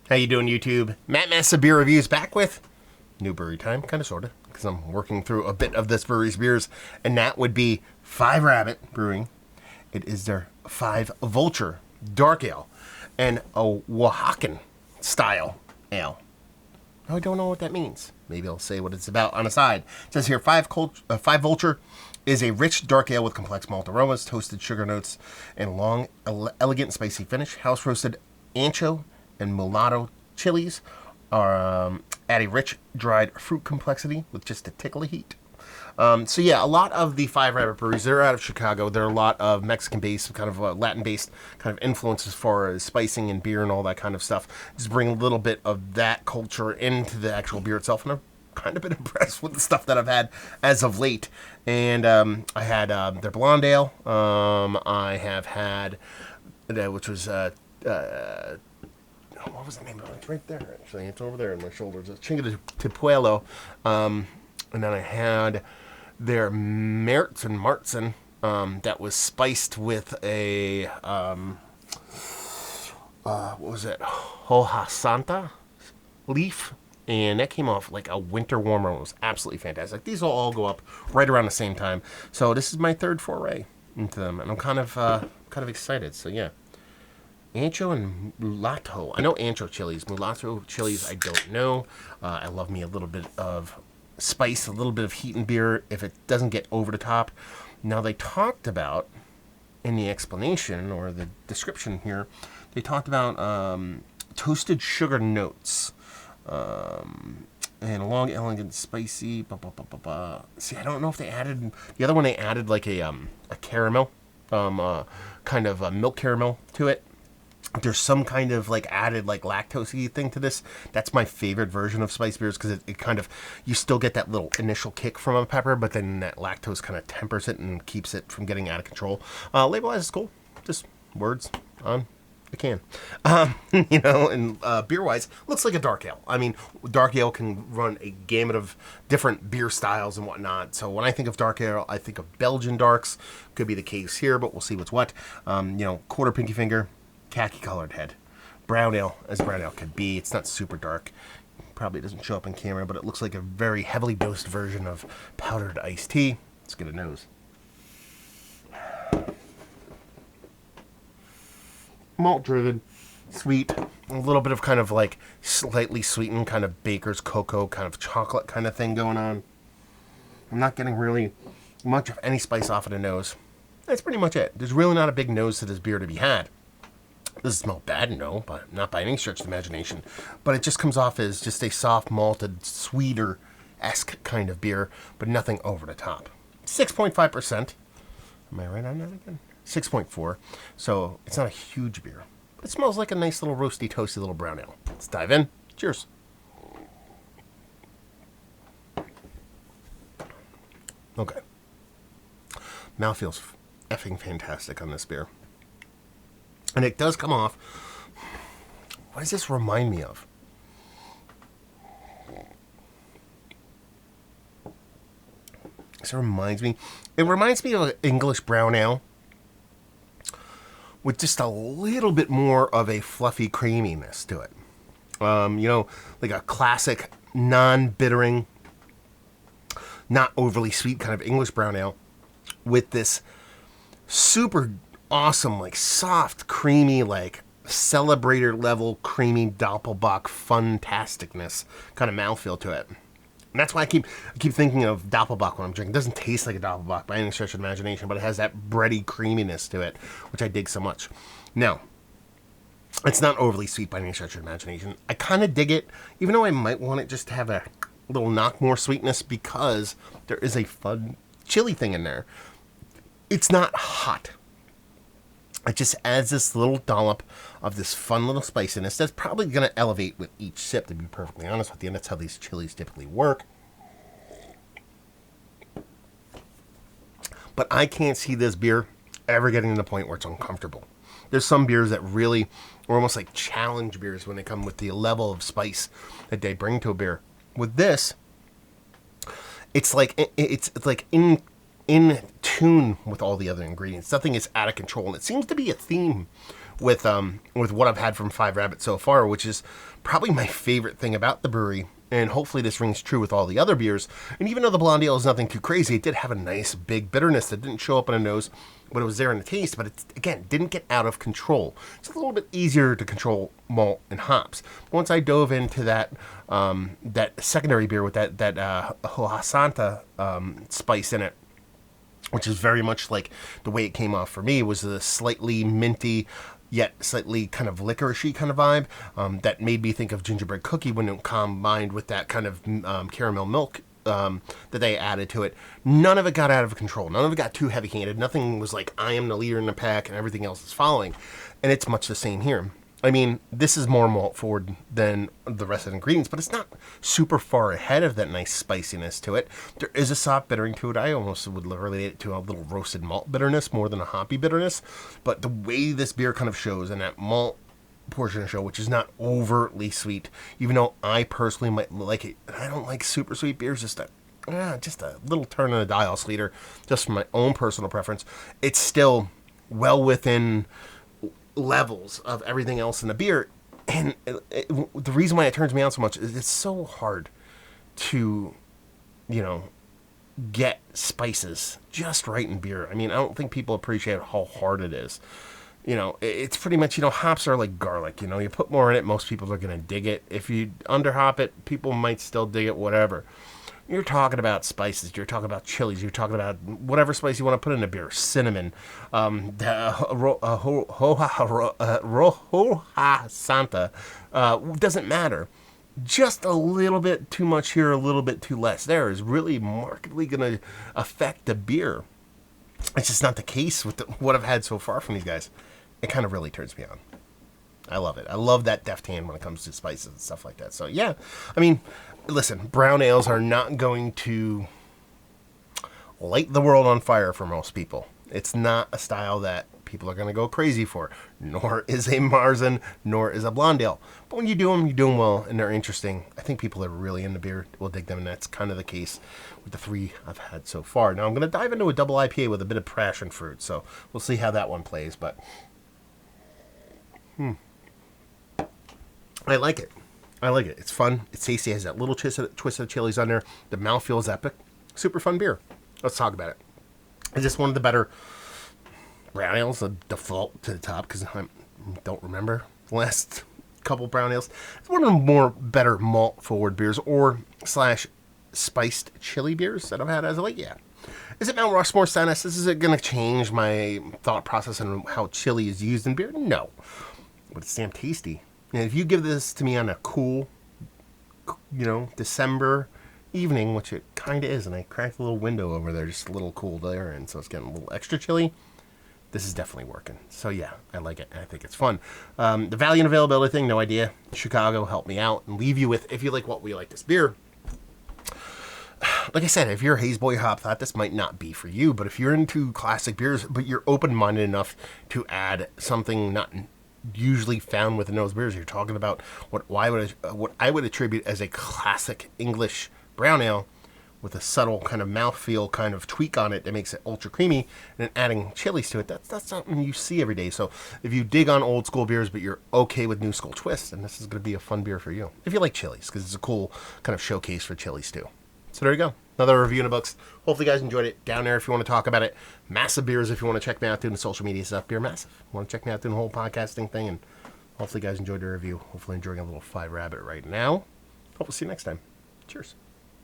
How you doing, YouTube? Matt Massa Beer Reviews back with new brewery time, kind of, sort of, because I'm working through a bit of this brewery's beers, and that would be Five Rabbit Brewing. It is their Five Vulture Dark Ale and a Oaxacan style ale. I don't know what that means. Maybe I'll say what it's about on the side. It says here, Five Vulture is a rich dark ale with complex malt aromas, toasted sugar notes, and long, elegant, spicy finish. House roasted ancho and mulatto chilies are add a rich, dried fruit complexity with just a tickle of heat. So yeah, a lot of the Five Rabbit breweries, they're out of Chicago. There are a lot of Mexican-based, kind of Latin-based kind of influence as far as spicing and beer and all that kind of stuff. Just bring a little bit of that culture into the actual beer itself, and I've kind of been impressed with the stuff that I've had as of late. And I had their Blonde Ale. I have had, which was... what was the name of it? It's right there, actually. It's over there on my shoulders. It's Chinga de Pueblo. And then I had their Martzen that was spiced with a, what was it? Hoja Santa leaf. And that came off like a winter warmer. It was absolutely fantastic. These will all go up right around the same time. So this is my third foray into them. And I'm kind of excited. So yeah. Ancho and mulatto. I know ancho chilies. Mulatto chilies, I don't know. I love me a little bit of spice, a little bit of heat in beer if it doesn't get over the top. Now, they talked about, in the explanation or the description here, they talked about toasted sugar notes. And a long, elegant, spicy. See, I don't know if they added... The other one, they added like a caramel, kind of a milk caramel to it. There's some kind of like added like lactose-y thing to this. That's my favorite version of spice beers because it kind of, you still get that little initial kick from a pepper, but then that lactose kind of tempers it and keeps it from getting out of control. Label-wise is cool. Just words on the can. And beer-wise, looks like a dark ale. I mean, dark ale can run a gamut of different beer styles and whatnot. So when I think of dark ale, I think of Belgian darks. Could be the case here, but we'll see what's what. Quarter pinky finger. Khaki colored head. Brown ale, as brown ale could be. It's not super dark. Probably doesn't show up on camera, but it looks like a very heavily dosed version of powdered iced tea. Let's get a nose. Malt driven, sweet, a little bit of kind of like slightly sweetened kind of baker's cocoa, kind of chocolate kind of thing going on. I'm not getting really much of any spice off of the nose. That's pretty much it. There's really not a big nose to this beer to be had. Does it smell bad? No, but not by any stretch of the imagination. But it just comes off as just a soft, malted, sweeter-esque kind of beer, but nothing over the top. 6.5%. Am I right on that again? 6.4. So it's not a huge beer. But it smells like a nice little roasty, toasty little brown ale. Let's dive in. Cheers. Okay. Mouth feels effing fantastic on this beer. And it does come off. What does this remind me of? It reminds me of an English brown ale with just a little bit more of a fluffy creaminess to it. Like a classic non-bittering, not overly sweet kind of English brown ale with this super awesome, like soft, creamy, like celebrator level, creamy Doppelbock funtasticness kind of mouthfeel to it. And that's why I keep thinking of Doppelbock when I'm drinking. It doesn't taste like a Doppelbock by any stretch of the imagination, but it has that bready creaminess to it, which I dig so much. Now, it's not overly sweet by any stretch of the imagination. I kind of dig it, even though I might want it just to have a little knock more sweetness because there is a fun chili thing in there. It's not hot. It just adds this little dollop of this fun little spiciness that's probably going to elevate with each sip, to be perfectly honest with you. And that's how these chilies typically work. But I can't see this beer ever getting to the point where it's uncomfortable. There's some beers that really are almost like challenge beers when they come with the level of spice that they bring to a beer. With this, it's like in tune with all the other ingredients. Nothing is out of control, and it seems to be a theme with what I've had from Five Rabbit so far, which is probably my favorite thing about the brewery. And hopefully this rings true with all the other beers. And even though the blonde ale is nothing too crazy, it did have a nice big bitterness that didn't show up in the nose, but it was there in the taste. But it, again, didn't get out of control. It's a little bit easier to control malt and hops. Once I dove into that that secondary beer with that Hoja spice in it, which is very much like the way it came off for me, was a slightly minty, yet slightly kind of licoricey kind of vibe that made me think of gingerbread cookie when it combined with that kind of caramel milk that they added to it. None of it got out of control. None of it got too heavy-handed. Nothing was like, I am the leader in the pack and everything else is following. And it's much the same here. I mean, this is more malt forward than the rest of the ingredients, but it's not super far ahead of that nice spiciness to it. There is a soft bittering to it. I almost would relate it to a little roasted malt bitterness more than a hoppy bitterness. But the way this beer kind of shows in that malt portion of the show, which is not overtly sweet, even though I personally might like it. I don't like super sweet beers, just a little turn on the dial sweeter, just from my own personal preference. It's still well within levels of everything else in the beer, and the reason why it turns me on so much is it's so hard to, get spices just right in beer. I mean, I don't think people appreciate how hard it is. It's pretty much, hops are like garlic. You put more in it, most people are going to dig it. If you underhop it, people might still dig it, whatever. You're talking about spices. You're talking about chilies. You're talking about whatever spice you want to put in a beer. Cinnamon, Roja Santa, doesn't matter. Just a little bit too much here, a little bit too less there is really markedly going to affect the beer. It's just not the case with what I've had so far from these guys. It kind of really turns me on. I love it. I love that deft hand when it comes to spices and stuff like that. So, yeah. I mean, listen, brown ales are not going to light the world on fire for most people. It's not a style that people are going to go crazy for. Nor is a Marzen, nor is a blonde ale. But when you do them well, and they're interesting. I think people that are really into beer will dig them, and that's kind of the case with the three I've had so far. Now, I'm going to dive into a double IPA with a bit of passion fruit, so we'll see how that one plays, but I like it. It's fun. It's tasty. It has that little twist of chilies on there. The mouthfeel is epic. Super fun beer. Let's talk about it. Is this one of the better brown ales? The default to the top, because I don't remember the last couple brown ales. It's one of the more better malt forward beers or / spiced chili beers that I've had as of late. Yeah. Is it Mount Rushmore status? Is it going to change my thought process on how chili is used in beer? No. But it's damn tasty. And if you give this to me on a cool, December evening, which it kind of is, and I cracked a little window over there, just a little cool air in, so it's getting a little extra chilly, this is definitely working. So yeah, I like it. I think it's fun. The value and availability thing, no idea. Chicago, help me out and leave you with, if you like what we like this beer. Like I said, if you're a Haze Boy Hop thought this might not be for you, but if you're into classic beers, but you're open-minded enough to add something not usually found within those beers, you're talking about what I would attribute as a classic English brown ale with a subtle kind of mouthfeel kind of tweak on it that makes it ultra creamy, and then adding chilies to it. That's something you see every day. So if you dig on old school beers, but you're okay with new school twists, then this is going to be a fun beer for you. If you like chilies, because it's a cool kind of showcase for chilies too. So there you go. Another review in the books. Hopefully you guys enjoyed it. Down there if you want to talk about it. Massive Beers if you want to check me out doing the social media stuff. Beer Massive. Want to check me out doing the whole podcasting thing. And hopefully you guys enjoyed the review. Hopefully enjoying a little Five Rabbit right now. Hope we'll see you next time. Cheers.